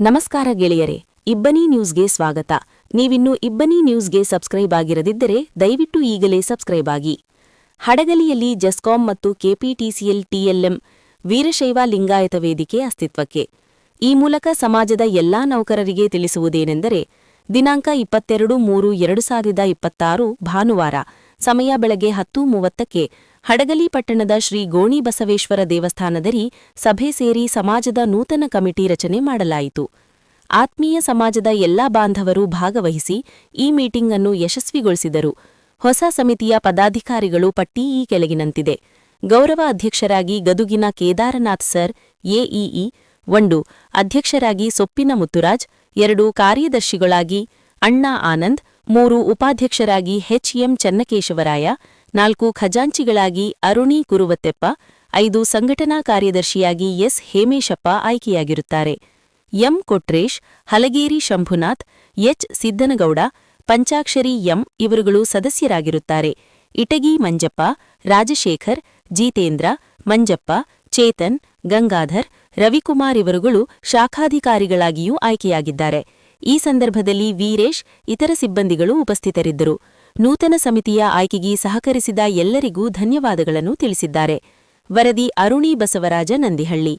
ನಮಸ್ಕಾರ ಗೆಳೆಯರೆ, ಇಬ್ಬನಿ ನ್ಯೂಸ್ಗೆ ಸ್ವಾಗತ. ನೀವಿನ್ನು ಇಬ್ಬನಿ ನ್ಯೂಸ್ಗೆ ಸಬ್ಸ್ಕ್ರೈಬ್ ಆಗಿರದಿದ್ದರೆ ದಯವಿಟ್ಟು ಈಗಲೇ ಸಬ್ಸ್ಕ್ರೈಬ್ ಆಗಿ. ಹಡಗಲಿಯಲ್ಲಿ ಜೆಸ್ಕಾಂ ಮತ್ತು ಕೆಪಿಟಿಸಿಎಲ್ ಟಿಎಲ್ಎಂ ವೀರಶೈವ ಲಿಂಗಾಯತ ವೇದಿಕೆ ಅಸ್ತಿತ್ವಕ್ಕೆ. ಈ ಮೂಲಕ ಸಮಾಜದ ಎಲ್ಲಾ ನೌಕರರಿಗೆ ತಿಳಿಸುವುದೇನೆಂದರೆ, ದಿನಾಂಕ 22-3-2026 ಭಾನುವಾರ, ಸಮಯ ಬೆಳಗ್ಗೆ 10:30ಕ್ಕೆ ಹಡಗಲಿ ಪಟ್ಟಣದ ಶ್ರೀ ಗೋಣಿ ಬಸವೇಶ್ವರ ದೇವಸ್ಥಾನದಲ್ಲಿ ಸಭೆ ಸೇರಿ ಸಮಾಜದ ನೂತನ ಕಮಿಟಿ ರಚನೆ ಮಾಡಲಾಯಿತು. ಆತ್ಮೀಯ ಸಮಾಜದ ಎಲ್ಲಾ ಬಾಂಧವರು ಭಾಗವಹಿಸಿ ಈ ಮೀಟಿಂಗ್ ಅನ್ನು ಯಶಸ್ವಿಗೊಳಿಸಿದರು. ಹೊಸ ಸಮಿತಿಯ ಪದಾಧಿಕಾರಿಗಳು ಪಟ್ಟಿ ಈ ಕೆಳಗಿನಂತಿದೆ. ಗೌರವ ಅಧ್ಯಕ್ಷರಾಗಿ ಗದುಗಿನ ಕೇದಾರನಾಥ್ ಸರ್, ಎಇಇ 1, ಅಧ್ಯಕ್ಷರಾಗಿ ಸೊಪ್ಪಿನ ಮುತ್ತುರಾಜ್ 2, ಕಾರ್ಯದರ್ಶಿಗಳಾಗಿ ಅಣ್ಣಾ ಆನಂದ್ 3, ಉಪಾಧ್ಯಕ್ಷರಾಗಿ ಎಚ್ಎಂ ಚನ್ನಕೇಶವರಾಯ 4, ಖಜಾಂಚಿಗಳಾಗಿ ಅರುಣಿ ಕುರುವತ್ತೆಪ್ಪ 5, ಸಂಘಟನಾ ಕಾರ್ಯದರ್ಶಿಯಾಗಿ ಎಸ್ ಹೇಮೇಶಪ್ಪ ಆಯ್ಕೆಯಾಗಿರುತ್ತಾರೆ. M Kotresh, Halageri Shambhunath, H Siddanagouda, Panchakshari M ಇವರುಗಳು ಸದಸ್ಯರಾಗಿರುತ್ತಾರೆ. ಇಟಗಿ ಮಂಜಪ್ಪ, ರಾಜಶೇಖರ್, ಜಿತೇಂದ್ರ, ಮಂಜಪ್ಪ, ಚೇತನ್, ಗಂಗಾಧರ್, ರವಿಕುಮಾರ್ ಇವರುಗಳು ಶಾಖಾಧಿಕಾರಿಗಳಾಗಿಯೂ ಆಯ್ಕೆಯಾಗಿದ್ದಾರೆ. ಈ ಸಂದರ್ಭದಲ್ಲಿ ವೀರೇಶ್, ಇತರ ಸಿಬ್ಬಂದಿಗಳು ಉಪಸ್ಥಿತರಿದ್ದರು. ನೂತನ ಸಮಿತಿಯ ಆಯ್ಕೆಗೆ ಸಹಕರಿಸಿದ ಎಲ್ಲರಿಗೂ ಧನ್ಯವಾದಗಳನ್ನು ತಿಳಿಸಿದ್ದಾರೆ. ವರದಿ ಅರುಣಿ ಬಸವರಾಜ ನಂದಿಹಳ್ಳಿ.